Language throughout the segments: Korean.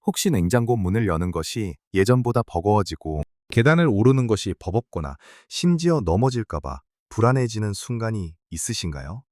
혹시 냉장고 문을 여는 것이 예전보다 버거워지고 계단을 오르는 것이 버겁거나 심지어 넘어질까 봐 불안해지는 순간이 있으신가요?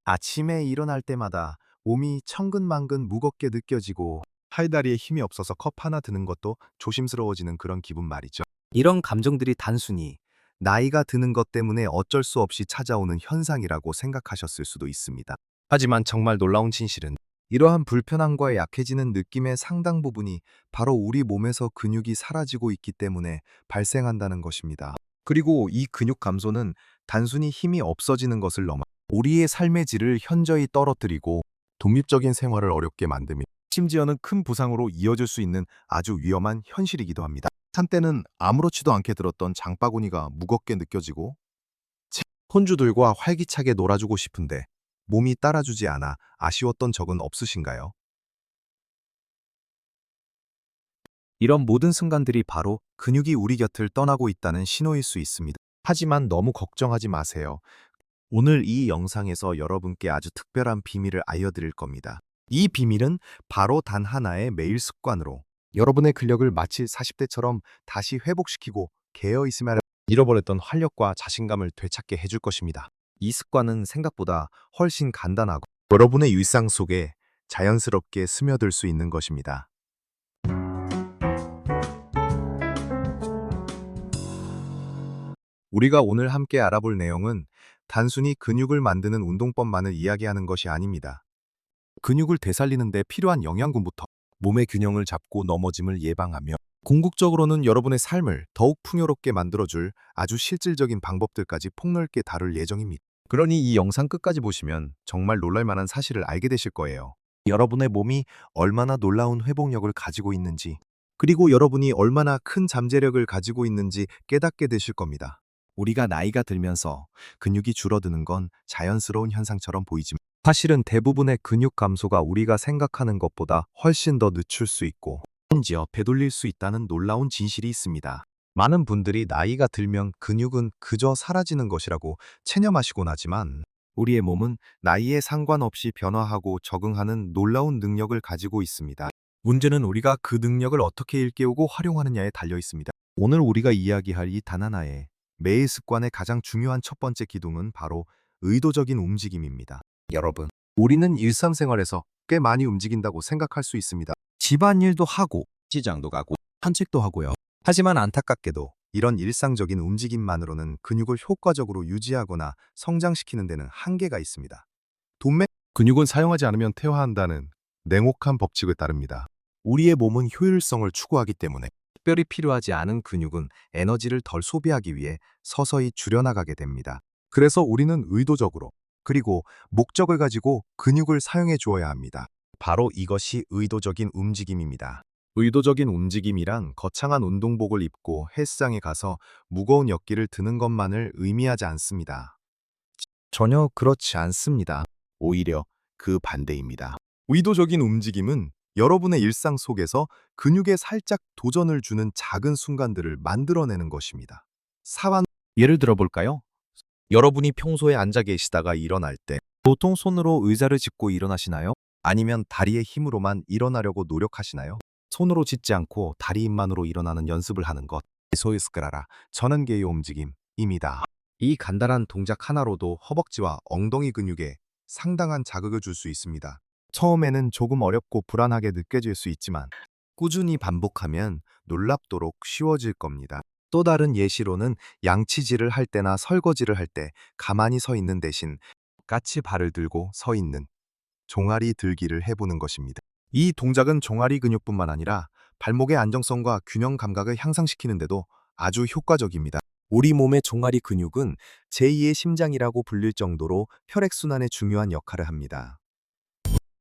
아침에 일어날 때마다 몸이 천근만근 무겁게 느껴지고 팔다리에 힘이 없어서 컵 하나 드는 것도 조심스러워지는 그런 기분 말이죠. 이런 감정들이 단순히 나이가 드는 것 때문에 어쩔 수 없이 찾아오는 현상이라고 생각하셨을 수도 있습니다. 하지만 정말 놀라운 진실은 이러한 불편함과 약해지는 느낌의 상당 부분이 바로 우리 몸에서 근육이 사라지고 있기 때문에 발생한다는 것입니다. 그리고 이 근육 감소는 단순히 힘이 없어지는 것을 넘어 우리의 삶의 질을 현저히 떨어뜨리고 독립적인 생활을 어렵게 만듭니다. 심지어는 큰 부상으로 이어질 수 있는 아주 위험한 현실이기도 합니다. 한때는 아무렇지도 않게 들었던 장바구니가 무겁게 느껴지고 손주들과 활기차게 놀아주고 싶은데 몸이 따라주지 않아 아쉬웠던 적은 없으신가요? 이런 모든 순간들이 바로 근육이 우리 곁을 떠나고 있다는 신호일 수 있습니다. 하지만 너무 걱정하지 마세요. 오늘 이 영상에서 여러분께 아주 특별한 비밀을 알려드릴 겁니다. 이 비밀은 바로 단 하나의 매일 습관으로 여러분의 근력을 마치 40대처럼 다시 회복시키고 깨어있으면 잃어버렸던 활력과 자신감을 되찾게 해줄 것입니다. 이 습관은 생각보다 훨씬 간단하고 여러분의 일상 속에 자연스럽게 스며들 수 있는 것입니다. 우리가 오늘 함께 알아볼 내용은 단순히 근육을 만드는 운동법만을 이야기하는 것이 아닙니다. 근육을 되살리는 데 필요한 영양분부터 몸의 균형을 잡고 넘어짐을 예방하며 궁극적으로는 여러분의 삶을 더욱 풍요롭게 만들어줄 아주 실질적인 방법들까지 폭넓게 다룰 예정입니다. 그러니 이 영상 끝까지 보시면 정말 놀랄만한 사실을 알게 되실 거예요. 여러분의 몸이 얼마나 놀라운 회복력을 가지고 있는지, 그리고 여러분이 얼마나 큰 잠재력을 가지고 있는지 깨닫게 되실 겁니다. 우리가 나이가 들면서 근육이 줄어드는 건 자연스러운 현상처럼 보이지만 사실은 대부분의 근육 감소가 우리가 생각하는 것보다 훨씬 더 늦출 수 있고 심지어 되돌릴 수 있다는 놀라운 진실이 있습니다. 많은 분들이 나이가 들면 근육은 그저 사라지는 것이라고 체념하시곤 하지만 우리의 몸은 나이에 상관없이 변화하고 적응하는 놀라운 능력을 가지고 있습니다. 문제는 우리가 그 능력을 어떻게 일깨우고 활용하느냐에 달려 있습니다. 오늘 우리가 이야기할 이 단 하나의 매일 습관의 가장 중요한 첫 번째 기둥은 바로 의도적인 움직임입니다. 여러분, 우리는 일상생활에서 꽤 많이 움직인다고 생각할 수 있습니다. 집안일도 하고, 시장도 가고, 산책도 하고요. 하지만 안타깝게도 이런 일상적인 움직임만으로는 근육을 효과적으로 유지하거나 성장시키는 데는 한계가 있습니다. 근육은 사용하지 않으면 퇴화한다는 냉혹한 법칙을 따릅니다. 우리의 몸은 효율성을 추구하기 때문에 특별히 필요하지 않은 근육은 에너지를 덜 소비하기 위해 서서히 줄여나가게 됩니다. 그래서 우리는 의도적으로 그리고 목적을 가지고 근육을 사용해 주어야 합니다. 바로 이것이 의도적인 움직임입니다. 의도적인 움직임이란 거창한 운동복을 입고 헬스장에 가서 무거운 역기를 드는 것만을 의미하지 않습니다. 전혀 그렇지 않습니다. 오히려 그 반대입니다. 의도적인 움직임은 여러분의 일상 속에서 근육에 살짝 도전을 주는 작은 순간들을 만들어내는 것입니다. 예를 들어 볼까요? 여러분이 평소에 앉아 계시다가 일어날 때 보통 손으로 의자를 짚고 일어나시나요? 아니면 다리의 힘으로만 일어나려고 노력하시나요? 손으로 짚지 않고 다리 힘만으로 일어나는 연습을 하는 것, 소이스크라라 전원계의 움직임입니다. 이 간단한 동작 하나로도 허벅지와 엉덩이 근육에 상당한 자극을 줄 수 있습니다. 처음에는 조금 어렵고 불안하게 느껴질 수 있지만 꾸준히 반복하면 놀랍도록 쉬워질 겁니다. 또 다른 예시로는 양치질을 할 때나 설거지를 할 때 가만히 서 있는 대신 까치 발을 들고 서 있는 종아리 들기를 해보는 것입니다. 이 동작은 종아리 근육뿐만 아니라 발목의 안정성과 균형 감각을 향상시키는 데도 아주 효과적입니다. 우리 몸의 종아리 근육은 제2의 심장이라고 불릴 정도로 혈액순환에 중요한 역할을 합니다.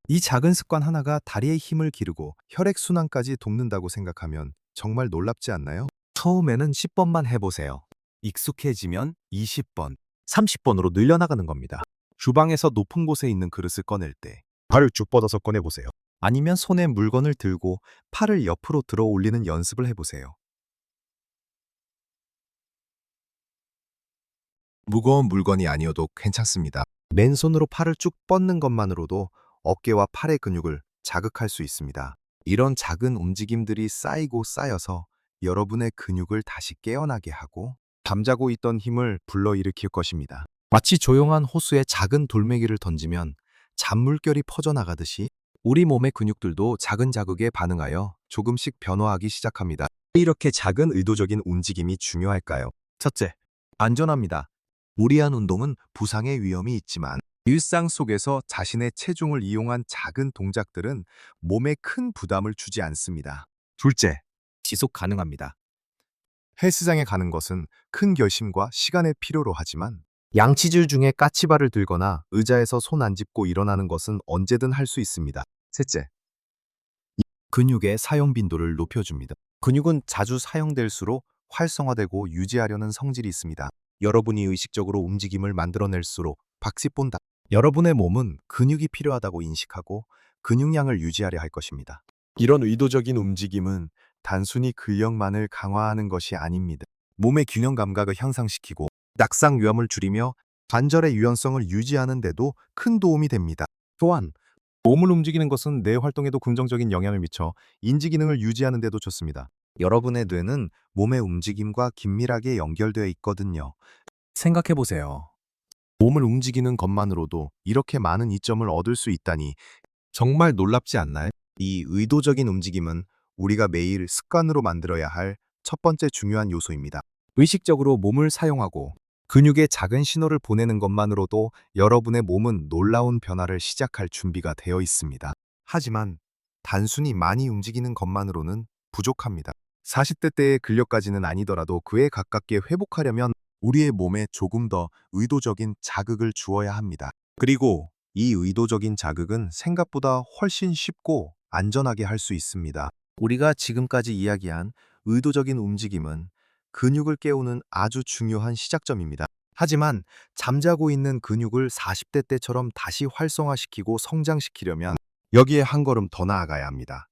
이 작은 습관 하나가 다리의 힘을 기르고 혈액순환까지 돕는다고 생각하면 정말 놀랍지 않나요? 처음에는 10번만 해보세요. 익숙해지면 20번, 30번으로 늘려나가는 겁니다. 주방에서 높은 곳에 있는 그릇을 꺼낼 때 발을 쭉 뻗어서 꺼내보세요. 아니면 손에 물건을 들고 팔을 옆으로 들어 올리는 연습을 해보세요. 무거운 물건이 아니어도 괜찮습니다. 맨손으로 팔을 쭉 뻗는 것만으로도 어깨와 팔의 근육을 자극할 수 있습니다. 이런 작은 움직임들이 쌓이고 쌓여서 여러분의 근육을 다시 깨어나게 하고 잠자고 있던 힘을 불러일으킬 것입니다. 마치 조용한 호수에 작은 돌멩이를 던지면 잔물결이 퍼져나가듯이 우리 몸의 근육들도 작은 자극에 반응하여 조금씩 변화하기 시작합니다. 왜 이렇게 작은 의도적인 움직임이 중요할까요? 첫째, 안전합니다. 무리한 운동은 부상의 위험이 있지만 일상 속에서 자신의 체중을 이용한 작은 동작들은 몸에 큰 부담을 주지 않습니다. 둘째, 지속 가능합니다. 헬스장에 가는 것은 큰 결심과 시간을 필요로 하지만 양치질 중에 까치발을 들거나 의자에서 손 안 짚고 일어나는 것은 언제든 할 수 있습니다. 셋째, 근육의 사용 빈도를 높여줍니다. 근육은 자주 사용될수록 활성화되고 유지하려는 성질이 있습니다. 여러분이 의식적으로 움직임을 만들어낼수록 박집 본다. 여러분의 몸은 근육이 필요하다고 인식하고 근육량을 유지하려 할 것입니다. 이런 의도적인 움직임은 단순히 근력만을 강화하는 것이 아닙니다. 몸의 균형 감각을 향상시키고 낙상 위험을 줄이며 관절의 유연성을 유지하는 데도 큰 도움이 됩니다. 또한 몸을 움직이는 것은 뇌 활동에도 긍정적인 영향을 미쳐 인지 기능을 유지하는 데도 좋습니다. 여러분의 뇌는 몸의 움직임과 긴밀하게 연결되어 있거든요. 생각해 보세요. 몸을 움직이는 것만으로도 이렇게 많은 이점을 얻을 수 있다니 정말 놀랍지 않나요? 이 의도적인 움직임은 우리가 매일 습관으로 만들어야 할 첫 번째 중요한 요소입니다. 의식적으로 몸을 사용하고 근육에 작은 신호를 보내는 것만으로도 여러분의 몸은 놀라운 변화를 시작할 준비가 되어 있습니다. 하지만 단순히 많이 움직이는 것만으로는 부족합니다. 40대 때의 근력까지는 아니더라도 그에 가깝게 회복하려면 우리의 몸에 조금 더 의도적인 자극을 주어야 합니다. 그리고 이 의도적인 자극은 생각보다 훨씬 쉽고 안전하게 할 수 있습니다. 우리가 지금까지 이야기한 의도적인 움직임은 근육을 깨우는 아주 중요한 시작점입니다. 하지만 잠자고 있는 근육을 40대 때처럼 다시 활성화시키고 성장시키려면 여기에 한 걸음 더 나아가야 합니다.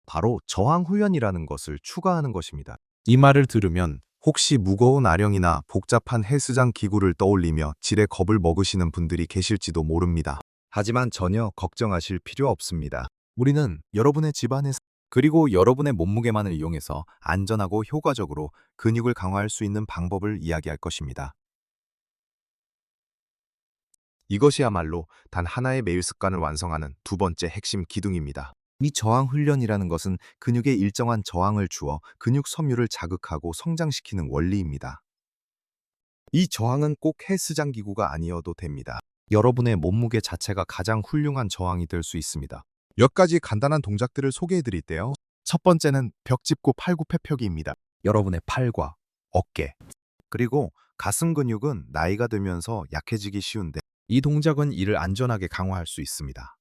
바로 저항 훈련이라는 것을 추가하는 것입니다. 이 말을 들으면 혹시 무거운 아령이나 복잡한 헬스장 기구를 떠올리며 지레 겁을 먹으시는 분들이 계실지도 모릅니다. 하지만 전혀 걱정하실 필요 없습니다. 우리는 여러분의 집안에서 그리고 여러분의 몸무게만을 이용해서 안전하고 효과적으로 근육을 강화할 수 있는 방법을 이야기할 것입니다. 이것이야말로 단 하나의 매일 습관을 완성하는 두 번째 핵심 기둥입니다. 이 저항 훈련이라는 것은 근육에 일정한 저항을 주어 근육 섬유를 자극하고 성장시키는 원리입니다. 이 저항은 꼭 헬스장 기구가 아니어도 됩니다. 여러분의 몸무게 자체가 가장 훌륭한 저항이 될 수 있습니다. 몇 가지 간단한 동작들을 소개해 드릴게요. 첫 번째는 벽 짚고 팔굽혀펴기입니다. 여러분의 팔과 어깨, 그리고 가슴 근육은 나이가 들면서 약해지기 쉬운데 이 동작은 이를 안전하게 강화할 수 있습니다.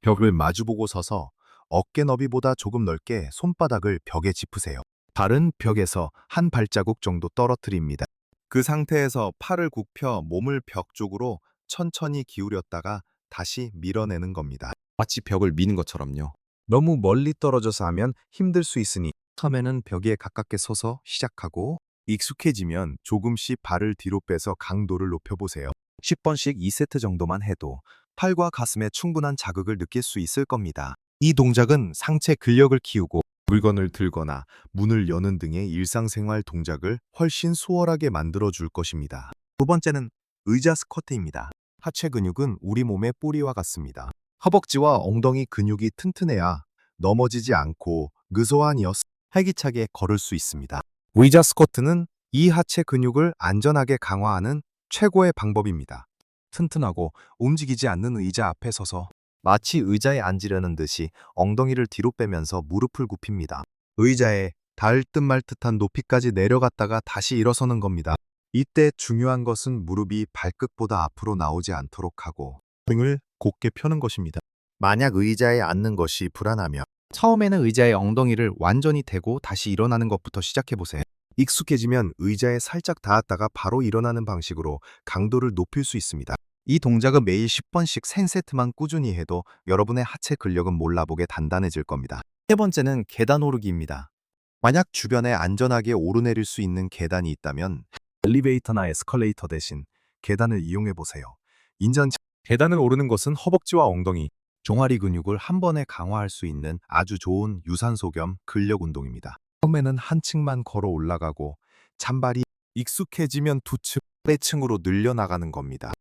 벽을 마주보고 서서 어깨 너비보다 조금 넓게 손바닥을 벽에 짚으세요. 발은 벽에서 한 발자국 정도 떨어뜨립니다. 그 상태에서 팔을 굽혀 몸을 벽 쪽으로 천천히 기울였다가 다시 밀어내는 겁니다. 마치 벽을 미는 것처럼요. 너무 멀리 떨어져서 하면 힘들 수 있으니 처음에는 벽에 가깝게 서서 시작하고 익숙해지면 조금씩 발을 뒤로 빼서 강도를 높여보세요. 10번씩 2세트 정도만 해도 팔과 가슴에 충분한 자극을 느낄 수 있을 겁니다. 이 동작은 상체 근력을 키우고 물건을 들거나 문을 여는 등의 일상생활 동작을 훨씬 수월하게 만들어줄 것입니다. 두 번째는 의자 스쿼트입니다. 하체 근육은 우리 몸의 뿌리와 같습니다. 허벅지와 엉덩이 근육이 튼튼해야 넘어지지 않고 느소한 이어 활기차게 걸을 수 있습니다. 의자 스쿼트는 이 하체 근육을 안전하게 강화하는 최고의 방법입니다. 튼튼하고 움직이지 않는 의자 앞에 서서 마치 의자에 앉으려는 듯이 엉덩이를 뒤로 빼면서 무릎을 굽힙니다. 의자에 닿을 듯 말 듯한 높이까지 내려갔다가 다시 일어서는 겁니다. 이때 중요한 것은 무릎이 발끝보다 앞으로 나오지 않도록 하고 등을 곧게 펴는 것입니다. 만약 의자에 앉는 것이 불안하면 처음에는 의자의 엉덩이를 완전히 대고 다시 일어나는 것부터 시작해보세요. 익숙해지면 의자에 살짝 닿았다가 바로 일어나는 방식으로 강도를 높일 수 있습니다. 이 동작은 매일 10번씩 3세트만 꾸준히 해도 여러분의 하체 근력은 몰라보게 단단해질 겁니다. 세 번째는 계단 오르기입니다. 만약 주변에 안전하게 오르내릴 수 있는 계단이 있다면 엘리베이터나 에스컬레이터 대신 계단을 이용해 보세요. 인전 계단을 오르는 것은 허벅지와 엉덩이, 종아리 근육을 한 번에 강화할 수 있는 아주 좋은 유산소 겸 근력 운동입니다. 처음에는 한 층만 걸어 올라가고 잔발이 익숙해지면 두 층, 아래층으로 늘려나가는 겁니다.